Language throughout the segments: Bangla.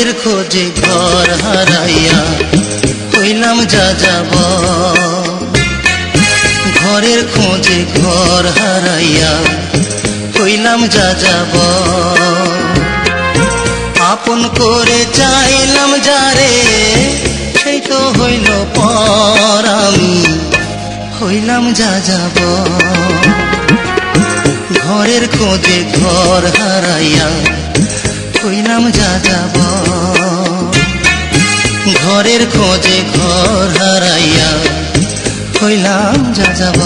ঘরের খোঁজে ঘর হারাইয়া হইলাম যাযাব, ঘরের খোঁজে ঘর হারাইয়া হইলাম যাযাব। আপন করে চাইলাম যারে সেই তো হইল পর, আমি হইলাম যাযাব। ঘরের খোঁজে ঘর হারাইয়া হইলাম যাযাব, ঘরের খোঁজে ঘর হারাইয়া হইলাম যাযাব।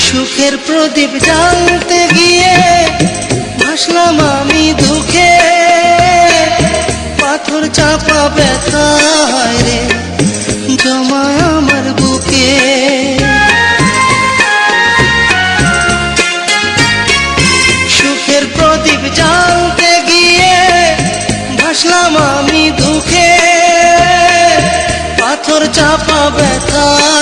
সুখের প্রদীপ জ্বালতে গিয়ে ভাসলাম আমি দুঃখে, পাথর চাপা ব্যথায় রে জমায় আমার বুকে। সুখের প্রদীপ জ্বালতে গিয়ে ভাসলাম আমি দুঃখে, পাথর চাপা ব্যথায়